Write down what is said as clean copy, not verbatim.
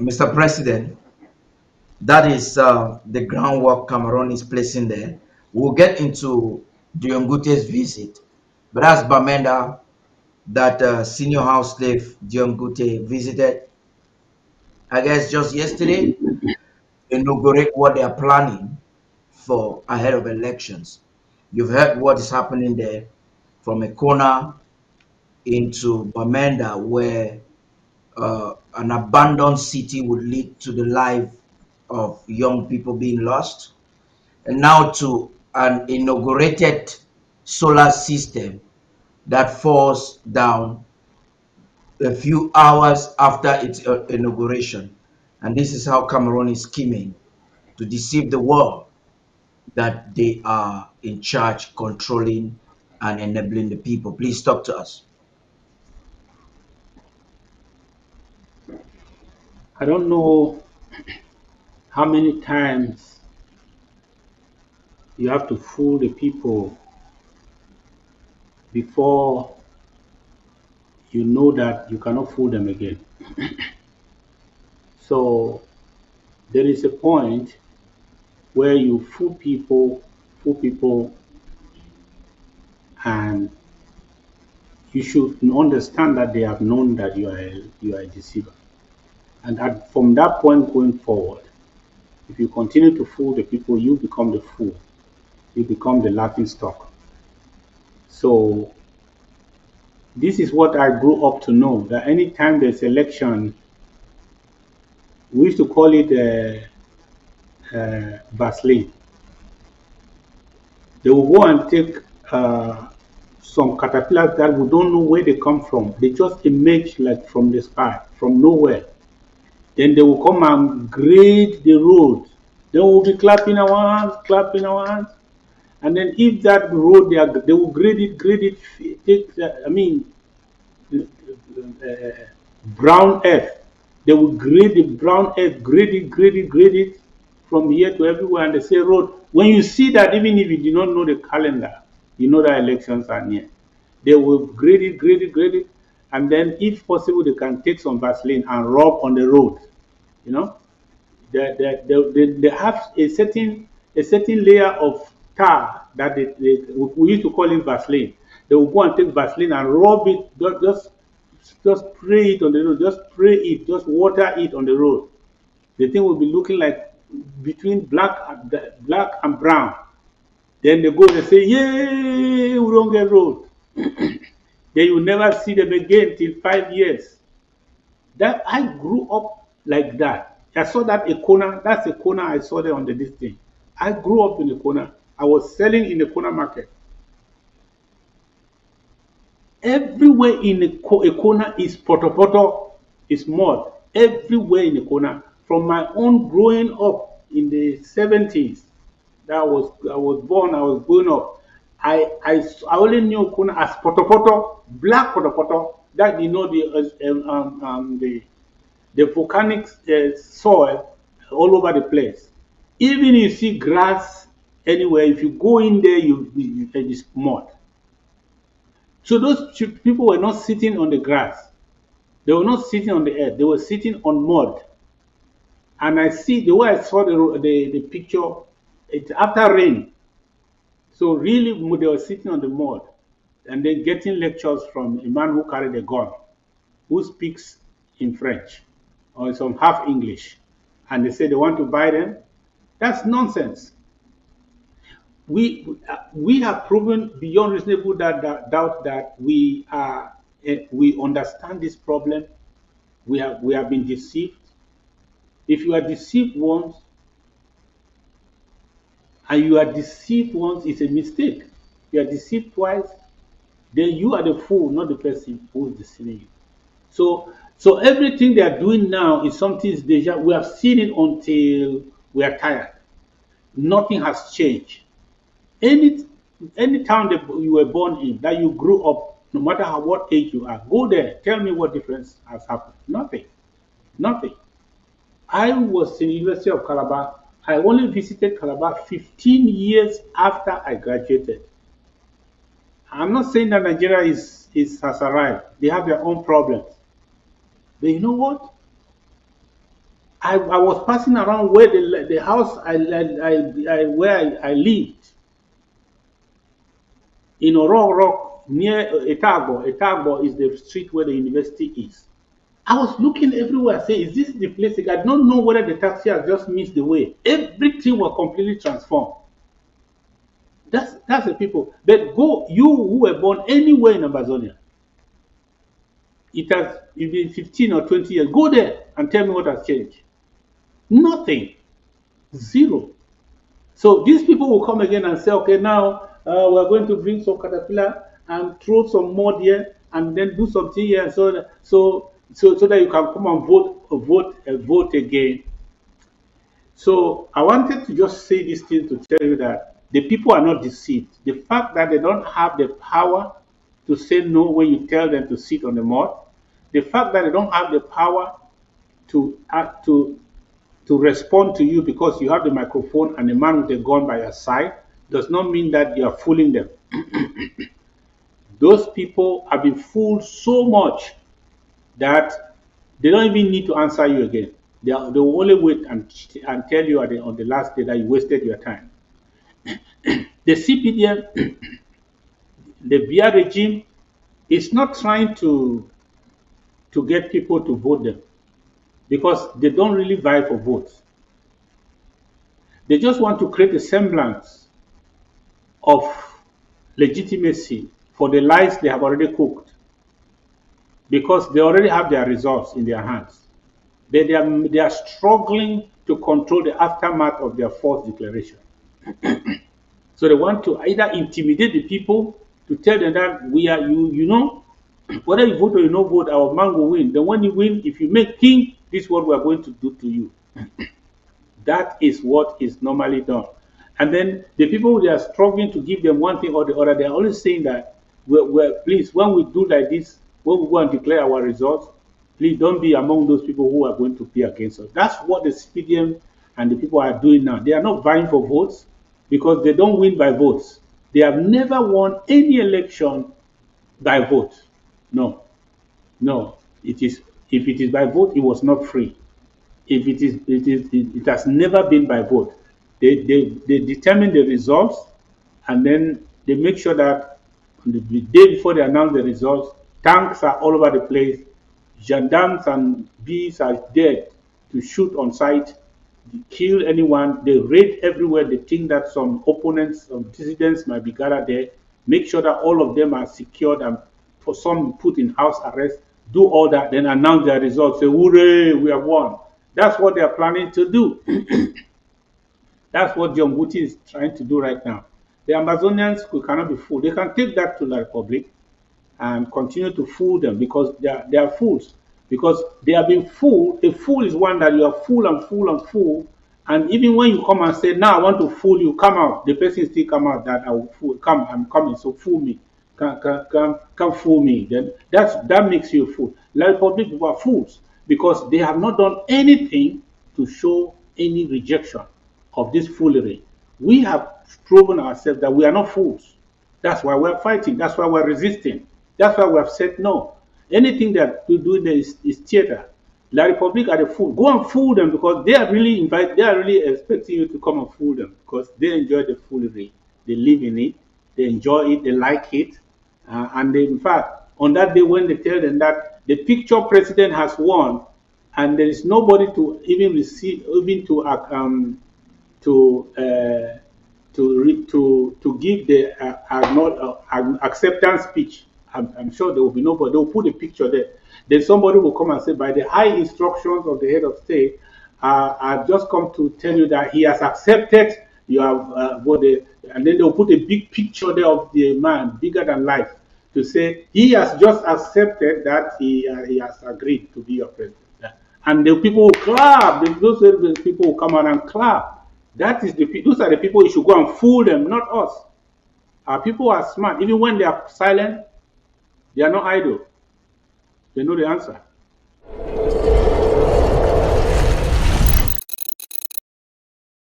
Mr. President, that is the groundwork Cameroon is placing there. We'll get into Diongute's visit, but that's Bamenda that senior house slave Diongute visited, I guess, just yesterday, inaugurate what they are planning for ahead of elections. You've heard what is happening there from a corner into Bamenda, where an abandoned city would lead to the life of young people being lost, and now to an inaugurated solar system that falls down a few hours after its inauguration. And this is how Cameroon is scheming to deceive the world that they are in charge, controlling and enabling the people. Please talk to us. I don't know how many times you have to fool the people before you know that you cannot fool them again. So there is a point where you fool people, and you should understand that they have known that you are a deceiver. And from that point going forward, if you continue to fool the people, you become the fool. You become the laughing stock. So this is what I grew up to know, that anytime there's election, we used to call it Vaseline. They will go and take some caterpillars that we don't know where they come from. They just emerge like from the sky, from nowhere. Then they will come and grade the road. They will be clapping our hands. And then if that road they will grade it, take, brown earth. They will grade the brown earth, grade it from here to everywhere, and they say road. When you see that, even if you do not know the calendar, you know that elections are near. They will grade it, and then if possible, they can take some Vaseline and rub on the road. You know, they have a certain layer of tar that we used to call it Vaseline. They will go and take Vaseline and rub it, just spray it on the road, just spray it, just water it on the road. The thing will be looking like between black and brown. Then they go and say, "Yay, we don't get road." Then you never see them again till 5 years. That I grew up like that. I saw that a corner. That's a corner I saw there on the this thing. I grew up in a corner. I was selling in the corner market. Everywhere in a corner is poto, is mud. Everywhere in the corner. From my own growing up in the 70s, that I was born, I was growing up. I only knew corner as poto, black poto. That you know the volcanic soil all over the place. Even if you see grass anywhere, if you go in there, it is mud. So those people were not sitting on the grass. They were not sitting on the earth. They were sitting on mud. And I see the way I saw the picture, it's after rain. So really, they were sitting on the mud and then getting lectures from a man who carried a gun, who speaks in French or some half English. And they say they want to buy them. That's nonsense. We have proven beyond reasonable doubt that we understand this problem. We have been deceived. If you are deceived once and you are deceived once, it's a mistake. You are deceived twice, then you are the fool, not the person who is deceiving you. So everything they are doing now is something is deja. We have seen it until we are tired. Nothing has changed. Any any town that you were born in, that you grew up, no matter what age you are, go there. Tell me what difference has happened. Nothing. Nothing. I was in the University of Calabar. I only visited Calabar 15 years after I graduated. I'm not saying that Nigeria has arrived. They have their own problems. But you know what? I was passing around where the house where I lived in Rock near Etagbo. Etagbo is the street where the university is. I was looking everywhere, saying, "Is this the place?" I don't know whether the taxi has just missed the way. Everything was completely transformed. That's the people. But go, you who were born anywhere in Amazonia, it has been 15 or 20 years. Go there and tell me what has changed. Nothing. Zero. So these people will come again and say, okay, now we're going to bring some caterpillar and throw some mud here and then do something here so that you can come and vote again. So I wanted to just say this thing to tell you that the people are not deceived. The fact that they don't have the power to say no when you tell them to sit on the mud, the fact that they don't have the power to to respond to you because you have the microphone and a man with a gun by your side does not mean that you are fooling them. Those people have been fooled so much that they don't even need to answer you again. They will only wait and tell you on the last day that you wasted your time. The CPDM, the BR regime, is not trying to get people to vote them because they don't really vie for votes. They just want to create a semblance of legitimacy for the lies they have already cooked because they already have their results in their hands. They are struggling to control the aftermath of their false declaration. So they want to either intimidate the people to tell them that we are whether you vote or you don't vote, our man will win. Then when you win, if you make king, this is what we are going to do to you. That is what is normally done. And then the people they are struggling to give them one thing or the other, they are always saying that, please, when we do like this, when we go and declare our results, please don't be among those people who are going to be against us. That's what the CPDM and the people are doing now. They are not vying for votes because they don't win by votes. They have never won any election by vote. No. If it is by vote, it was not free. If it has never been by vote. They determine the results and then they make sure that on the day before they announce the results, tanks are all over the place, gendarmes and bees are there to shoot on sight, kill anyone. They raid everywhere. They think that some opponents, some dissidents might be gathered there. Make sure that all of them are secured and for some put in house arrest. Do all that, then announce their results. Say, hooray, we have won. That's what they are planning to do. That's what John Guti is trying to do right now. The Amazonians cannot be fooled. They can take that to the Republic and continue to fool them because they are fools. Because they have been fooled. A fool is one that you are fool and fool and fool. And even when you come and say, now I want to fool you, come out. The person still come out that I will fool. Come, I'm coming, so fool me. Come fool me. Then that makes you a fool. The Republic people are fools because they have not done anything to show any rejection of this foolery. We have proven ourselves that we are not fools. That's why we're fighting. That's why we're resisting. That's why we have said no. Anything that we do is theater. La Republic are the fool. Go and fool them because they are really expecting you to come and fool them because they enjoy the foolery. They live in it. They enjoy it. They like it. And they, in fact, on that day when they tell them that the picture president has won, and there is nobody to even receive, even to give the acceptance speech. I'm sure there will be nobody. They will put a picture there. Then somebody will come and say, by the high instructions of the head of state, I've just come to tell you that he has accepted. You have voted, and then they'll put a big picture there of the man, bigger than life, to say he has just accepted that he has agreed to be your president. And the people will clap. Those people will come out and clap. Those are the people you should go and fool them, not us. Our people are smart. Even when they are silent, they are not idle. They know the answer.